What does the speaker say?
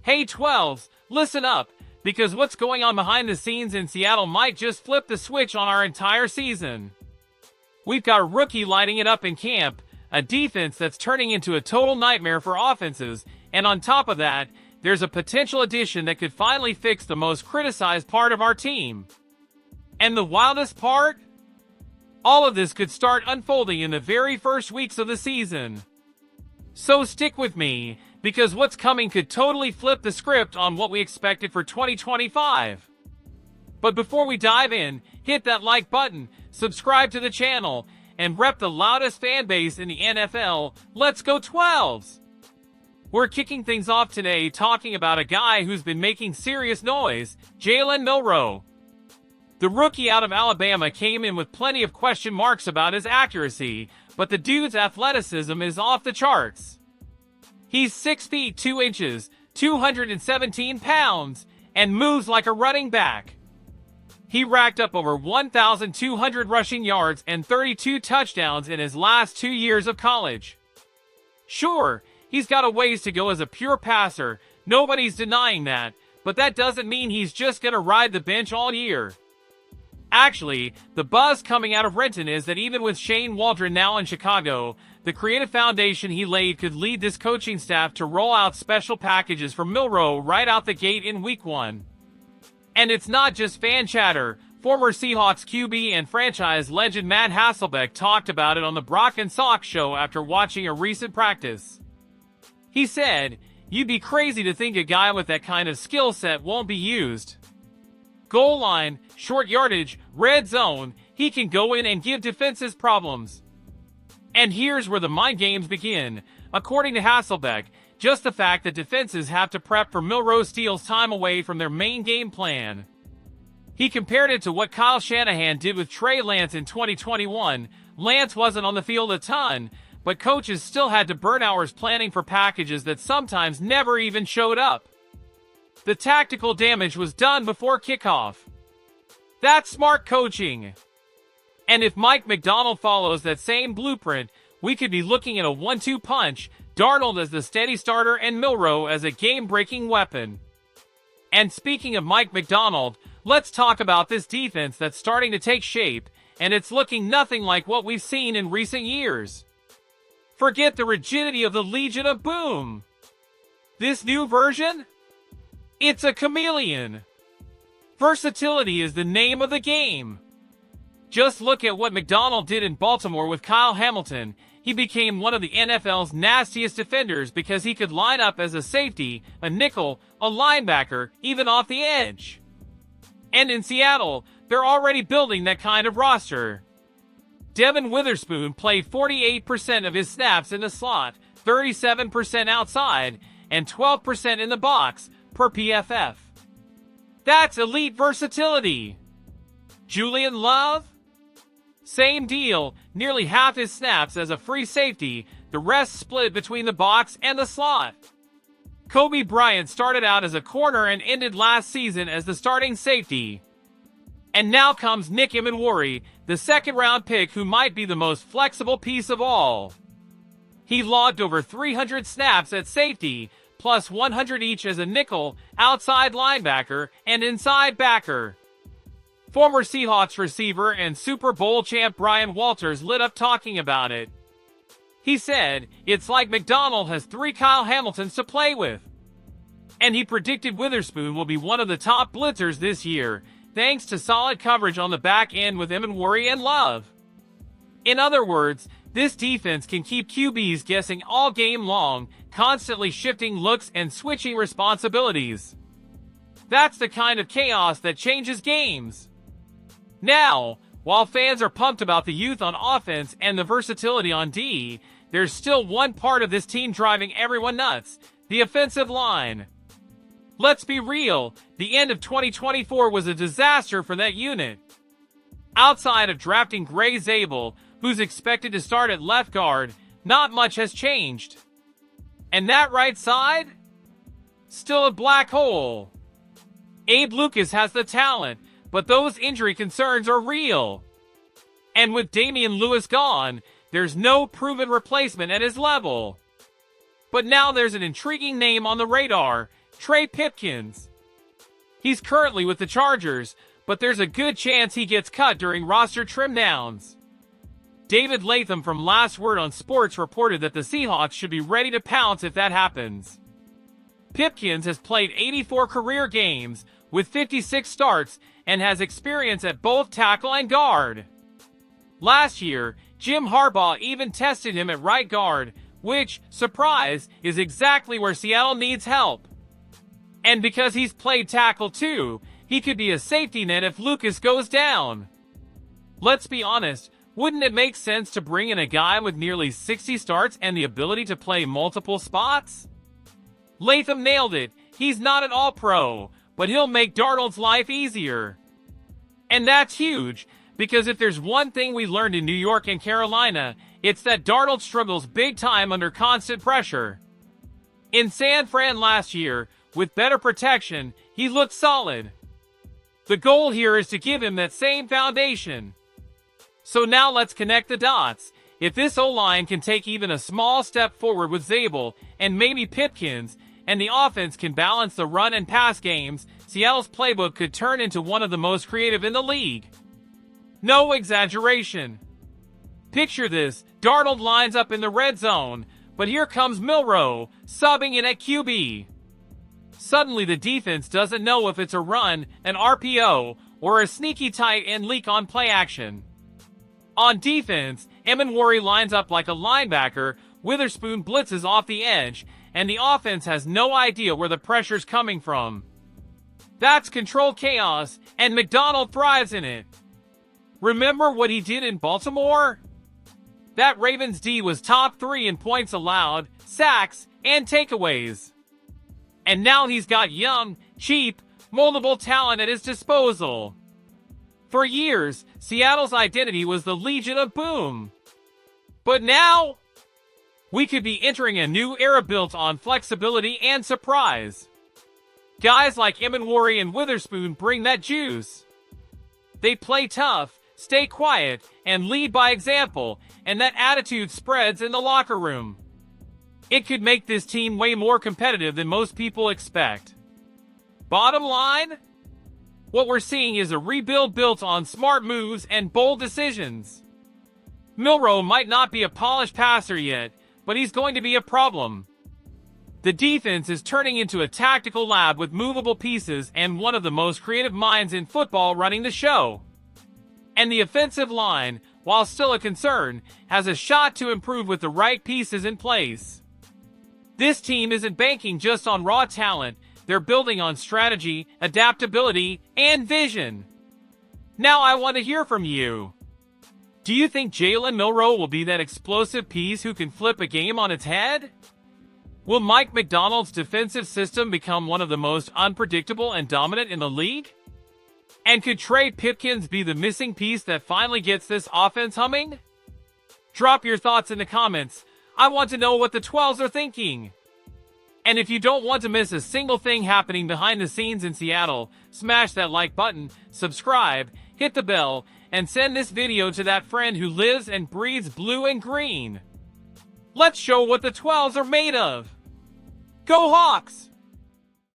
Hey 12s, listen up, because what's going on behind the scenes in Seattle might just flip the switch on our entire season. We've got a rookie lighting it up in camp, a defense that's turning into a total nightmare for offenses, and on top of that, there's a potential addition that could finally fix the most criticized part of our team. And the wildest part? All of this could start unfolding in the very first weeks of the season. So stick with me, because what's coming could totally flip the script on what we expected for 2025. But before we dive in, hit that like button, subscribe to the channel, and rep the loudest fan base in the NFL. Let's go 12s! We're kicking things off today talking about a guy who's been making serious noise, Jalen Milroe. The rookie out of Alabama came in with plenty of question marks about his accuracy, but the dude's athleticism is off the charts. He's 6 feet 2 inches, 217 pounds, and moves like a running back. He racked up over 1,200 rushing yards and 32 touchdowns in his last 2 years of college. Sure, he's got a ways to go as a pure passer, nobody's denying that, but that doesn't mean he's just gonna ride the bench all year. Actually, the buzz coming out of Renton is that even with Shane Waldron now in Chicago, the creative foundation he laid could lead this coaching staff to roll out special packages for Milroe right out the gate in Week 1. And it's not just fan chatter. Former Seahawks QB and franchise legend Matt Hasselbeck talked about it on the Brock and Sock show after watching a recent practice. He said, "You'd be crazy to think a guy with that kind of skill set won't be used. Goal line, short yardage, red zone, he can go in and give defenses problems." And here's where the mind games begin. According to Hasselbeck, just the fact that defenses have to prep for Milroe steals time away from their main game plan. He compared it to what Kyle Shanahan did with Trey Lance in 2021. Lance wasn't on the field a ton, but coaches still had to burn hours planning for packages that sometimes never even showed up. The tactical damage was done before kickoff. That's smart coaching. And if Mike McDonald follows that same blueprint, we could be looking at a 1-2 punch, Darnold as the steady starter and Milroe as a game-breaking weapon. And speaking of Mike McDonald, let's talk about this defense that's starting to take shape, and it's looking nothing like what we've seen in recent years. Forget the rigidity of the Legion of Boom. This new version? It's a chameleon. Versatility is the name of the game. Just look at what McDonald did in Baltimore with Kyle Hamilton. He became one of the NFL's nastiest defenders because he could line up as a safety, a nickel, a linebacker, even off the edge. And in Seattle, they're already building that kind of roster. Devin Witherspoon played 48% of his snaps in the slot, 37% outside, and 12% in the box, per PFF. That's elite versatility. Julian Love? Same deal, nearly half his snaps as a free safety, the rest split between the box and the slot. Kobe Bryant started out as a corner and ended last season as the starting safety. And now comes Nick Emenwari, the second-round pick who might be the most flexible piece of all. He logged over 300 snaps at safety, plus 100 each as a nickel, outside linebacker, and inside backer. Former Seahawks receiver and Super Bowl champ Brian Walters lit up talking about it. He said, "It's like McDonald has 3 Kyle Hamiltons to play with." And he predicted Witherspoon will be one of the top blitzers this year, thanks to solid coverage on the back end with Emenwari and Love. In other words, this defense can keep QBs guessing all game long, constantly shifting looks and switching responsibilities. That's the kind of chaos that changes games. Now, while fans are pumped about the youth on offense and the versatility on D, there's still one part of this team driving everyone nuts: the offensive line. Let's be real, the end of 2024 was a disaster for that unit. Outside of drafting Gray Zabel, who's expected to start at left guard, not much has changed. And that right side? Still a black hole. Abe Lucas has the talent, but those injury concerns are real. And with Damian Lewis gone, there's no proven replacement at his level. But now there's an intriguing name on the radar: Trey Pipkins. He's currently with the Chargers, but there's a good chance he gets cut during roster trim downs. David Latham from Last Word on Sports reported that the Seahawks should be ready to pounce if that happens. Pipkins has played 84 career games with 56 starts and has experience at both tackle and guard. Last year, Jim Harbaugh even tested him at right guard, which, surprise, is exactly where Seattle needs help. And because he's played tackle too, he could be a safety net if Lucas goes down. Let's be honest, wouldn't it make sense to bring in a guy with nearly 60 starts and the ability to play multiple spots? Latham nailed it. He's not an all-pro, but he'll make Darnold's life easier. And that's huge, because if there's one thing we learned in New York and Carolina, it's that Darnold struggles big time under constant pressure. In San Fran last year, with better protection, he looked solid. The goal here is to give him that same foundation. So now let's connect the dots. If this O-line can take even a small step forward with Zabel and maybe Pipkins, and the offense can balance the run and pass games, Seattle's playbook could turn into one of the most creative in the league. No exaggeration. Picture this, Darnold lines up in the red zone, but here comes Milroe, subbing in at QB. Suddenly the defense doesn't know if it's a run, an RPO, or a sneaky tight end leak on play action. On defense, Emenwari lines up like a linebacker, Witherspoon blitzes off the edge, and the offense has no idea where the pressure's coming from. That's controlled chaos, and McDonald thrives in it. Remember what he did in Baltimore? That Ravens D was top 3 in points allowed, sacks, and takeaways. And now he's got young, cheap, moldable talent at his disposal. For years, Seattle's identity was the Legion of Boom. But now, we could be entering a new era built on flexibility and surprise. Guys like Emenwari and Witherspoon bring that juice. They play tough, stay quiet, and lead by example, and that attitude spreads in the locker room. It could make this team way more competitive than most people expect. Bottom line? What we're seeing is a rebuild built on smart moves and bold decisions. Milroe might not be a polished passer yet, but he's going to be a problem. The defense is turning into a tactical lab with movable pieces and one of the most creative minds in football running the show. And the offensive line, while still a concern, has a shot to improve with the right pieces in place. This team isn't banking just on raw talent, they're building on strategy, adaptability, and vision. Now I want to hear from you. Do you think Jalen Milroe will be that explosive piece who can flip a game on its head? Will Mike Macdonald's defensive system become one of the most unpredictable and dominant in the league? And could Trey Pipkins be the missing piece that finally gets this offense humming? Drop your thoughts in the comments. I want to know what the 12s are thinking. And if you don't want to miss a single thing happening behind the scenes in Seattle, smash that like button, subscribe, hit the bell, and send this video to that friend who lives and breathes blue and green. Let's show what the 12s are made of. Go Hawks!